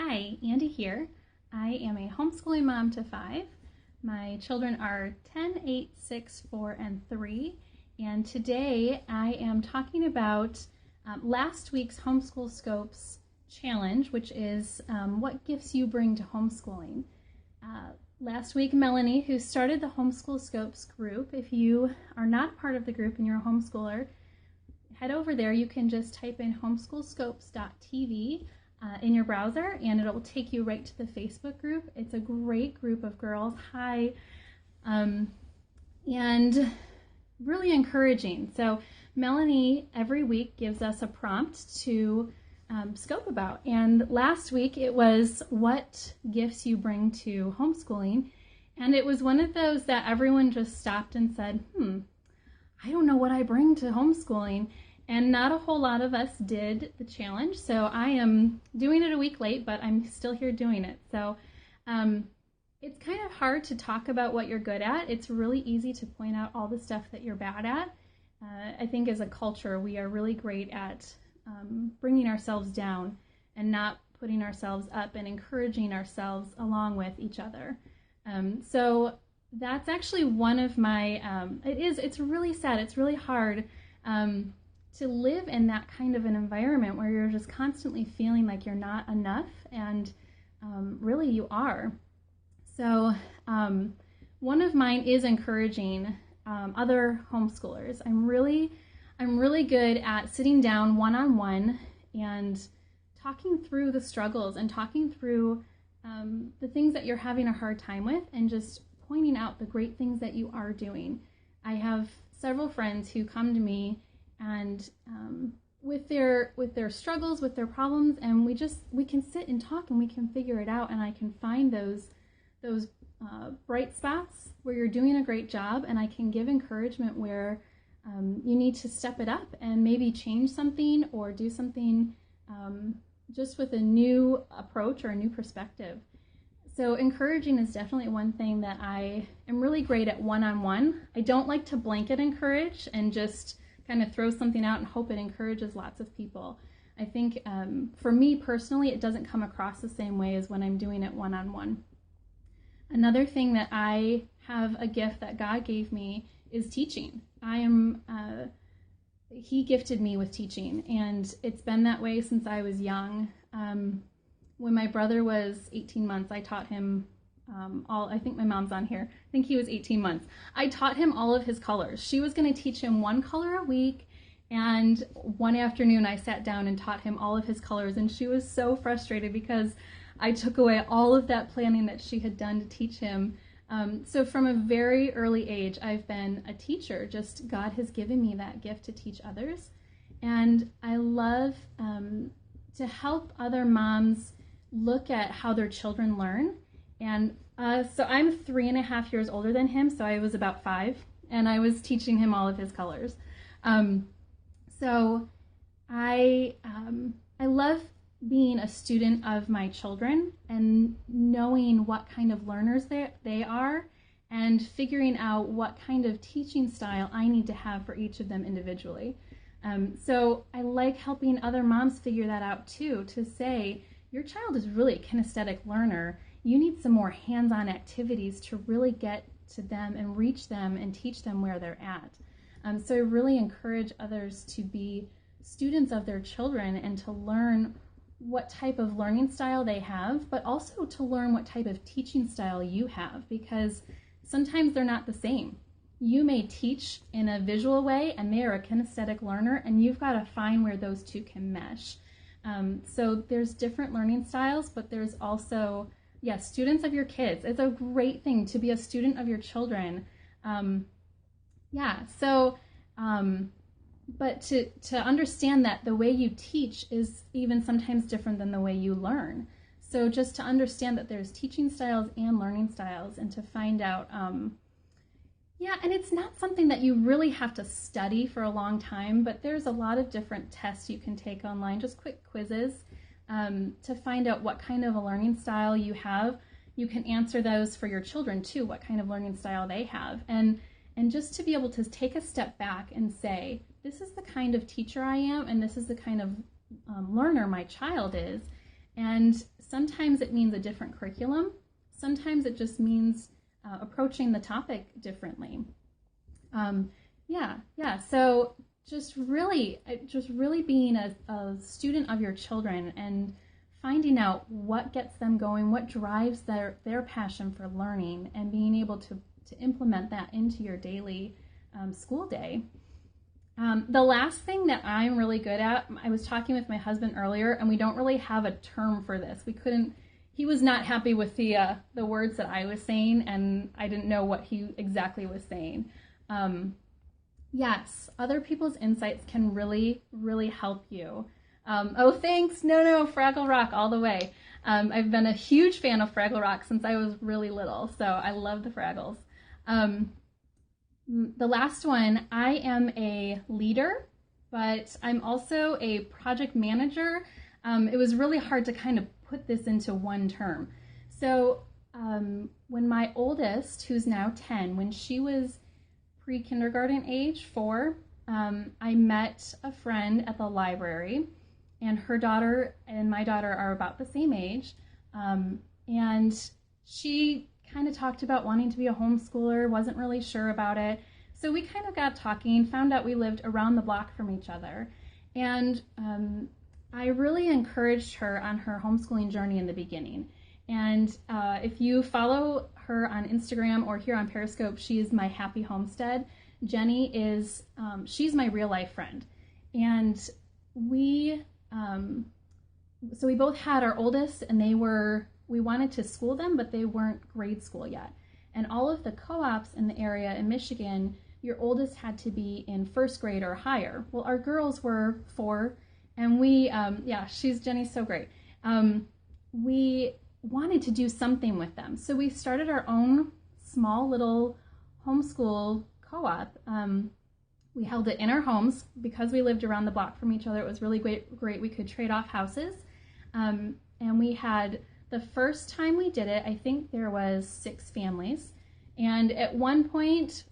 Hi, Andi here. I am a homeschooling mom to 5. My children are 10, 8, 6, 4, and 3. And today I am talking about last week's Homeschool Scopes challenge, which is what gifts you bring to homeschooling. Last week, Melanie, who started the Homeschool Scopes group, if you are not part of the group and you're a homeschooler, head over there. You can just type in homeschoolscopes.tv in your browser and it'll take you right to the Facebook group. It's a great group of girls. Hi. And really encouraging. So Melanie every week gives us a prompt to scope about. And last week it was what gifts you bring to homeschooling. And it was one of those that everyone just stopped and said, I don't know what I bring to homeschooling. And not a whole lot of us did the challenge. So I am doing it a week late, but I'm still here doing it. So it's kind of hard to talk about what you're good at. It's really easy to point out all the stuff that you're bad at. I think as a culture, we are really great at bringing ourselves down and not putting ourselves up and encouraging ourselves along with each other. So that's actually one of my, it's really sad. It's really hard to live in that kind of an environment where you're just constantly feeling like you're not enough, and really you are. So one of mine is encouraging other homeschoolers. I'm really good at sitting down one-on-one and talking through the struggles and talking through the things that you're having a hard time with, and just pointing out the great things that you are doing. I have several friends who come to me and with their struggles, with their problems, and we can sit and talk and we can figure it out, and I can find those bright spots where you're doing a great job, and I can give encouragement where you need to step it up and maybe change something or do something just with a new approach or a new perspective. So encouraging is definitely one thing that I am really great at one-on-one. I don't like to blanket encourage and just kind of throw something out and hope it encourages lots of people. I think for me personally, it doesn't come across the same way as when I'm doing it one-on-one. Another thing that I have a gift that God gave me is teaching. He gifted me with teaching, and it's been that way since I was young. When my brother was 18 months, I taught him I think my mom's on here. I think he was 18 months. I taught him all of his colors. She was going to teach him one color a week, and one afternoon I sat down and taught him all of his colors, and she was so frustrated because I took away all of that planning that she had done to teach him. So from a very early age, I've been a teacher. Just God has given me that gift to teach others. And I love to help other moms look at how their children learn. And so I'm 3.5 years older than him, so I was about 5, and I was teaching him all of his colors. So I love being a student of my children and knowing what kind of learners they are, and figuring out what kind of teaching style I need to have for each of them individually. So I like helping other moms figure that out too, to say, your child is really a kinesthetic learner. You need some more hands-on activities to really get to them and reach them and teach them where they're at. So I really encourage others to be students of their children and to learn what type of learning style they have, but also to learn what type of teaching style you have, because sometimes they're not the same. You may teach in a visual way and they are a kinesthetic learner, and you've got to find where those two can mesh. So there's different learning styles, but there's also, students of your kids. It's a great thing to be a student of your children. But to understand that the way you teach is even sometimes different than the way you learn. So just to understand that there's teaching styles and learning styles, and to find out, and it's not something that you really have to study for a long time, but there's a lot of different tests you can take online, just quick quizzes, to find out what kind of a learning style you have. You can answer those for your children too, what kind of learning style they have. And just to be able to take a step back and say, this is the kind of teacher I am, and this is the kind of learner my child is, and sometimes it means a different curriculum. Sometimes it just means approaching the topic differently. So just really being a student of your children and finding out what gets them going, what drives their passion for learning, and being able to implement that into your daily school day. The last thing that I'm really good at, I was talking with my husband earlier, and we don't really have a term for this. He was not happy with the words that I was saying, and I didn't know what he exactly was saying. Yes, other people's insights can really, really help you. Oh, thanks. No, Fraggle Rock all the way. I've been a huge fan of Fraggle Rock since I was really little, so I love the Fraggles. The last one, I am a leader, but I'm also a project manager. It was really hard to kind of put this into one term. So when my oldest, who's now 10, when she was pre-kindergarten age, 4, I met a friend at the library, and her daughter and my daughter are about the same age, and she kind of talked about wanting to be a homeschooler, wasn't really sure about it. So we kind of got talking, found out we lived around the block from each other, and I really encouraged her on her homeschooling journey in the beginning. And if you follow her on Instagram or here on Periscope, she's my Happy Homestead. Jenny is, she's my real life friend. And we both had our oldest, and we wanted to school them, but they weren't grade school yet. And all of the co-ops in the area in Michigan, your oldest had to be in first grade or higher. Well, our girls were 4, and Jenny's so great. We wanted to do something with them. So we started our own small little homeschool co-op. We held it in our homes because we lived around the block from each other. It was really great. We could trade off houses. And we had, the first time we did it, I think there was 6 families. And at one point,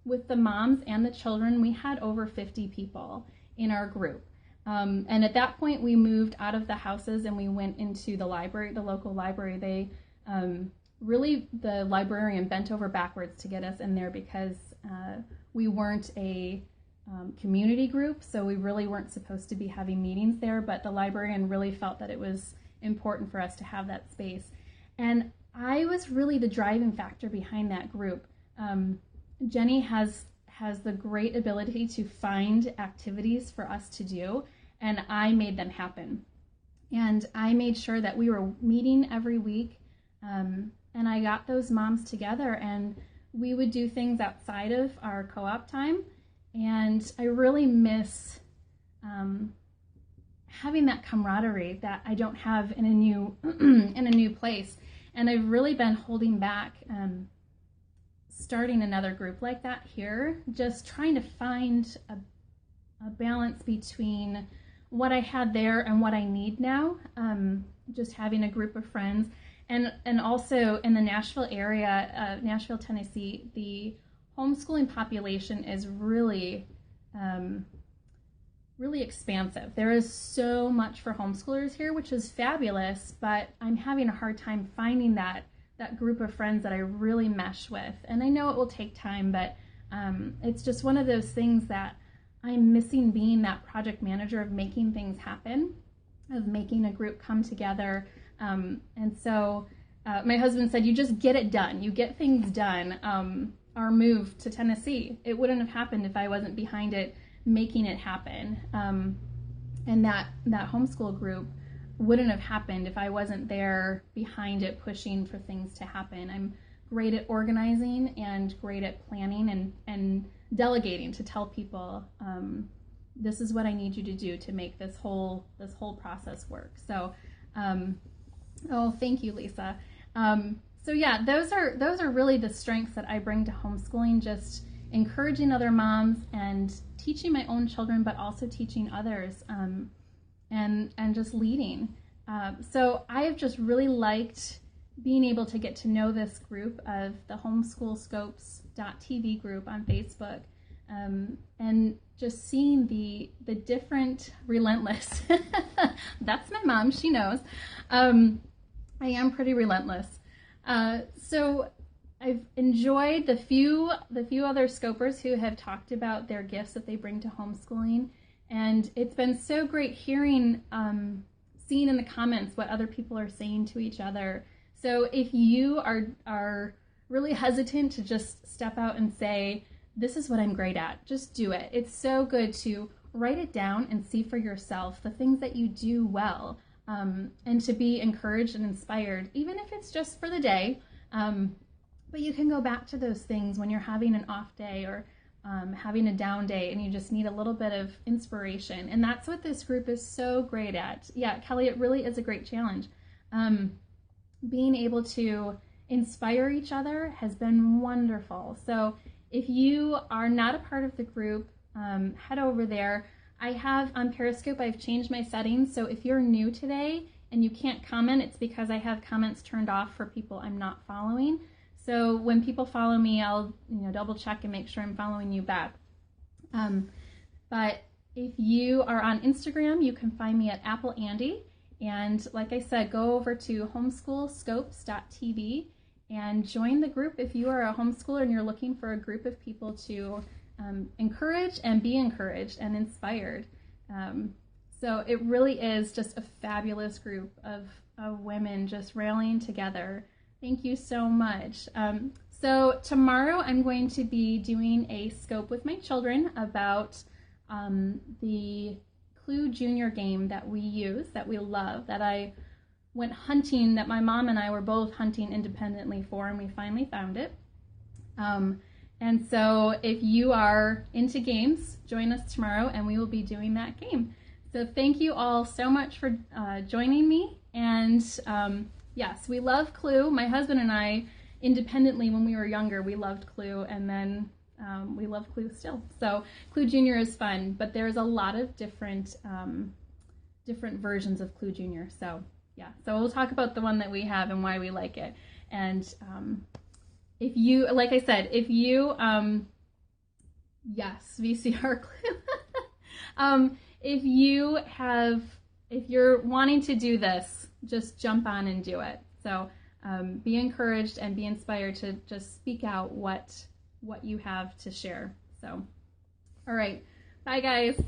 with the moms and the children, we had over 50 people in our group. And at that point, we moved out of the houses and we went into the library, the local library. They the librarian bent over backwards to get us in there because we weren't a community group, so we really weren't supposed to be having meetings there, but the librarian really felt that it was important for us to have that space. And I was really the driving factor behind that group. Jenny has the great ability to find activities for us to do, and I made them happen. And I made sure that we were meeting every week, and I got those moms together, and we would do things outside of our co-op time. And I really miss having that camaraderie that I don't have in a new place. And I've really been holding back starting another group like that here, just trying to find a balance between what I had there and what I need now, just having a group of friends. And also in the Nashville area, Nashville, Tennessee, the homeschooling population is really, really expansive. There is so much for homeschoolers here, which is fabulous, but I'm having a hard time finding that group of friends that I really mesh with. And I know it will take time, but it's just one of those things that I'm missing, being that project manager of making things happen, of making a group come together. And so my husband said, you just get it done. You get things done. Our move to Tennessee, it wouldn't have happened if I wasn't behind it, making it happen. And that homeschool group wouldn't have happened if I wasn't there behind it, pushing for things to happen. I'm great at organizing and great at planning and delegating to tell people, this is what I need you to do to make this whole process work. So, oh, thank you, Lisa. So yeah, those are really the strengths that I bring to homeschooling, just encouraging other moms and teaching my own children, but also teaching others, and just leading. So I have just really liked being able to get to know this group of the homeschoolscopes.tv group on Facebook. and just seeing the different relentless. That's my mom, she knows. I am pretty relentless. So I've enjoyed the few other scopers who have talked about their gifts that they bring to homeschooling, and it's been so great hearing, seeing in the comments what other people are saying to each other. So if you are really hesitant to just step out and say, this is what I'm great at, just do it. It's so good to write it down and see for yourself the things that you do well, and to be encouraged and inspired, even if it's just for the day. But you can go back to those things when you're having an off day or having a down day and you just need a little bit of inspiration. And that's what this group is so great at. Yeah, Kelly, it really is a great challenge. Being able to inspire each other has been wonderful. So if you are not a part of the group, head over there. I have on Periscope, I've changed my settings. So if you're new today and you can't comment, it's because I have comments turned off for people I'm not following. So when people follow me, I'll double check and make sure I'm following you back. But if you are on Instagram, you can find me at appleandi. And like I said, go over to homeschoolscopes.tv and join the group if you are a homeschooler and you're looking for a group of people to encourage and be encouraged and inspired. So it really is just a fabulous group of women just rallying together. Thank you so much. So tomorrow I'm going to be doing a scope with my children about the Clue Junior game that we use, that we love, that I went hunting, that my mom and I were both hunting independently for, and we finally found it. And so if you are into games, join us tomorrow and we will be doing that game. So thank you all so much for joining me. And yes, we love Clue. My husband and I, independently when we were younger, we loved Clue, and then we love Clue still. So Clue Junior is fun, but there's a lot of different versions of Clue Junior. So yeah, so we'll talk about the one that we have and why we like it. And if you, like I said, if you, yes, VCR Clue. If you're wanting to do this, just jump on and do it. So be encouraged and be inspired to just speak out what you have to share. So, all right. Bye, guys.